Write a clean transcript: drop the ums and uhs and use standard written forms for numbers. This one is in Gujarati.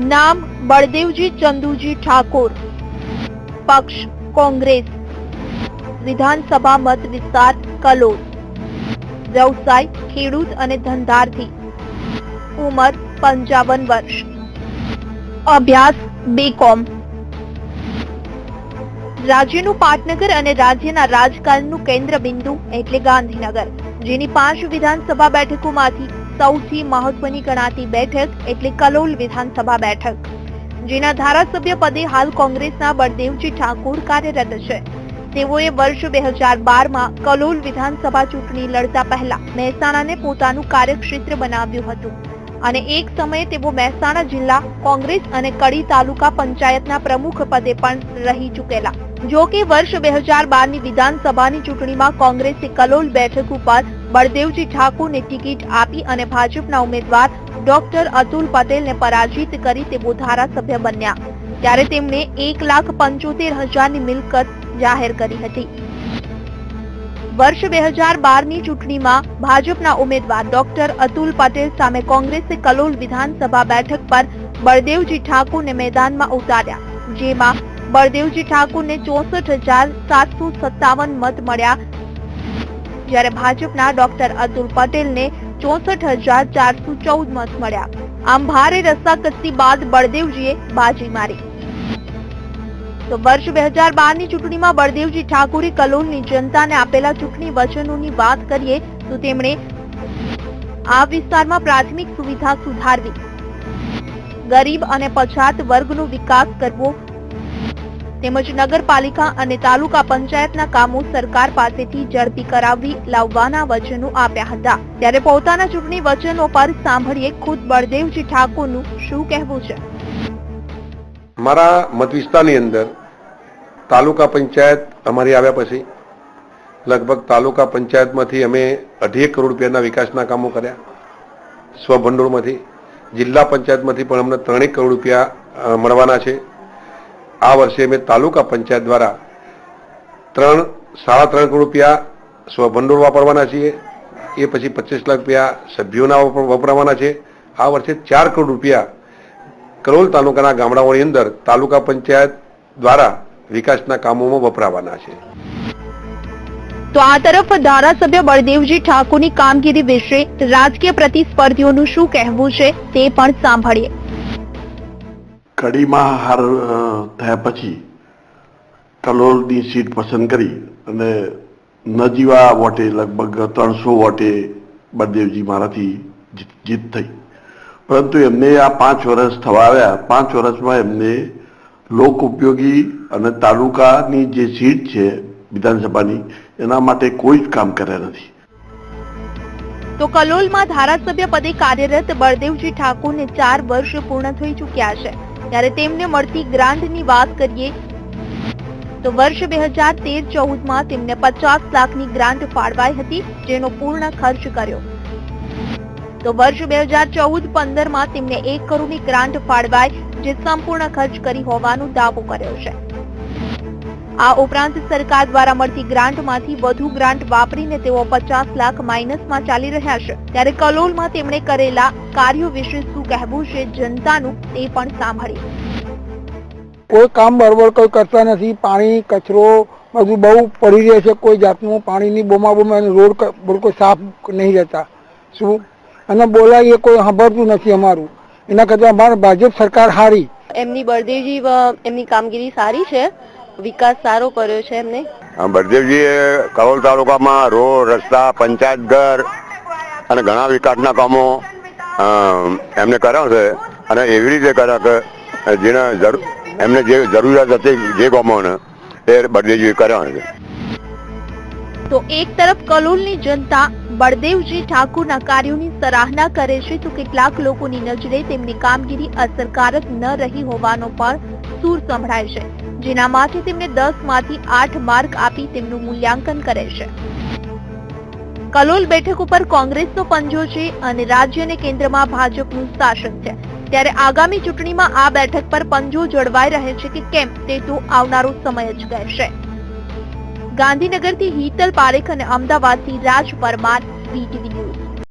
नाम बलदेवजी चंदूजी ठाकुर, पक्ष कांग्रेस, विधानसभा मत विस्तार कलोल, व्यवसाय खेडूत अने धंधार्थी, उमर 55 वर्ष, अभ्यास बीकॉम। राज्यનું પાટનગર અને રાજ્યના રાજકારણનું કેન્દ્ર બિંદુ એટલે ગાંધીનગર, જેની 5 વિધાનસભા બેઠકોમાંથી સૌથી મહત્વની ગણાતી બેઠક એટલે કલોલ વિધાનસભા બેઠક, જેના ધારાસભ્ય પદે હાલ કોંગ્રેસના બળદેવજી ઠાકોર કાર્યરત છે। તેઓએ વર્ષ 2012માં કલોલ વિધાનસભા ચૂંટણી લડતા પહેલા મહેસાણાને પોતાનું કાર્યક્ષેત્ર બનાવ્યું હતું અને એક સમયે તેઓ મહેસાણા જિલ્લા કોંગ્રેસ અને કડી તાલુકા પંચાયતના પ્રમુખ પદે પણ રહી ચૂકેલા। જો કે વર્ષ 2012ની વિધાનસભાની ચૂંટણીમાં કોંગ્રેસે કલોલ બેઠક ઉપર બળદેવજી ઠાકોરને ટિકિટ આપી અને ભાજપના ઉમેદવાર ડોક્ટર અતુલ પટેલને પરાજિત કરી તેઓ ધારાસભ્ય બન્યા। ત્યારે તેમણે 1,75,000ની મિલકત જાહેર કરી હતી। વર્ષ 2012ની ચૂંટણીમાં ભાજપના ઉમેદવાર ડોક્ટર અતુલ પટેલ સામે કોંગ્રેસે કલોલ વિધાનસભા બેઠક પર બળદેવજી ઠાકોરને મેદાનમાં ઉતાર્યા, જેમાં બળદેવજી ઠાકોરને 64,757 મત મળ્યા, જ્યારે ભાજપના ડોક્ટર અતુલ પટેલને 64,414 મત મળ્યા। આમ ભારે રસ્સાકસી બાદ બળદેવજીએ બાજી મારી। તો વર્ષ 2012ની ચૂંટણીમાં બળદેવજી ઠાકોરે કલોલની જનતાને આપેલા ચૂંટણી વચનોની વાત કરીએ તો તેમણે આ વિસ્તારમાં પ્રાથમિક સુવિધા સુધારવી, ગરીબ અને પછાત વર્ગનો વિકાસ કરવો તેમજ નગરપાલિકા અને તાલુકા પંચાયતના કામો સરકાર પાસેથી ઝડપી કરાવી લાવવાના વચનો આપ્યા હતા। ત્યારે પોતાના ચૂંટણી વચનો પર સાંભળીએ ખુદ બળદેવજી ઠાકોરનું શું કહેવું છે। મારા મત વિસ્તારની અંદર તાલુકા પંચાયત અમારી આવ્યા પછી લગભગ તાલુકા પંચાયતમાંથી અમે 2.5 કરોડ રૂપિયાના વિકાસના કામો કર્યા સ્વભંડોળમાંથી। જિલ્લા પંચાયતમાંથી પણ અમને 3 કરોડ રૂપિયા મળવાના છે। આ વર્ષે અમે તાલુકા પંચાયત દ્વારા 3.5 કરોડ રૂપિયા સ્વભંડોળ વાપરવાના છીએ। એ પછી 25 લાખ રૂપિયા સભ્યોના વપરાવાના છે। આ વર્ષે 4 કરોડ રૂપિયા કલોલ તાલુકાના ગામડાઓની અંદર તાલુકા પંચાયત દ્વારા વિકાસના કામોમાં વપરાવાના છે। તો આ તરફ ધારાસભ્ય બળદેવજી ઠાકોરની કામગીરી વિશે રાજકીય પ્રતિસ્પર્ધીઓનું શું કહેવું છે તે પણ સાંભળીએ। કડીમાં હાર થયા પછી કલોલની સીટ પસંદ કરી અને નજીવા વોટે લગભગ 300 વોટે બળદેવજી મારાથી જીત થઈ, પરંતુ એમને આ 5 વર્ષ થવા આવ્યા। 5 વર્ષમાં એમને લોક ઉપયોગી અને તાલુકાની જે સીટ છે વિધાનસભાની એના માટે કોઈ જ કામ કર્યા નથી। તો કલોલમાં ધારાસભ્ય પદે કાર્યરત બળદેવજી ઠાકોરને 4 વર્ષ પૂર્ણ થઈ ચૂક્યા છે। ત્યારે તેમને મળતી ગ્રાન્ટની વાત કરીએ તો વર્ષ 2013-14માં તેમને 50 લાખની ગ્રાન્ટ ફાળવાઈ હતી, જેનો પૂર્ણ ખર્ચ કર્યો। તો વર્ષ 2014-15માં તેમને 1 કરોડની ગ્રાન્ટ ફાળવાઈ, જે સંપૂર્ણ ખર્ચ કરી હોવાનો દાવો કર્યો છે। આ ઉપરાંત સરકાર દ્વારા મળતી ગ્રાન્ટમાંથી વધુ ગ્રાન્ટ વાપરીને તેઓ 50 લાખ માઇનસમાં ચાલી રહ્યા છે। ત્યારે કલોલમાં તેમણે કરેલા કાર્યો વિશે શું કહેવું છે જનતાનું તે પણ સાંભળીએ। કોઈ કામ બરોબર કોઈ કરતા નથી, પાણી કચરો બધું બહુ પડી રહે છે, કોઈ જાતનું પાણીની બોમાબોમ અને રોડ કોઈ સાફ નહીં રહેતા શું અને બોલાવીએ કોઈ સાંભળતું નથી અમારું। એના કરતાં અમારે ભાજપ સરકાર સારી। એમની બળદેવજી એમની કામગીરી સારી છે, વિકાસ સારો કર્યો છે એમને। બળદેવજીએ કલોલ તાલુકામાં રોડ રસ્તા પંચાયત ઘર અને ઘણા વિકાસના કામો એમને કર્યા છે અને એવી રીતે કર્યા કે જેને એમને જે જરૂરિયાત હતી જે કામોને એ બળદેવજીએ કર્યા છે। તો એક તરફ કલોલની જનતા બળદેવજી ઠાકોરના કાર્યોની સરાહના કરે છે, તો કેટલાક લોકોની નજરે તેમની કામગીરી અસરકારક ન રહી હોવાનો પણ સૂર સંભળાય છે, જેના માટે તેમને 10માંથી 8 માર્ક આપી તેમનું મૂલ્યાંકન કરે છે। કલોલ બેઠક ઉપર કોંગ્રેસનો પંજો છે અને રાજ્ય અને કેન્દ્રમાં ભાજપનું શાસન છે। ત્યારે આગામી ચૂંટણીમાં આ બેઠક પર પંજો જળવાઈ રહે છે કે કેમ તે તો આવનારો સમય જ કહેશે। ગાંધીનગરથી હિતલ પારેખ અને અમદાવાદથી રાજ પરમાર, VTV ન્યૂઝ।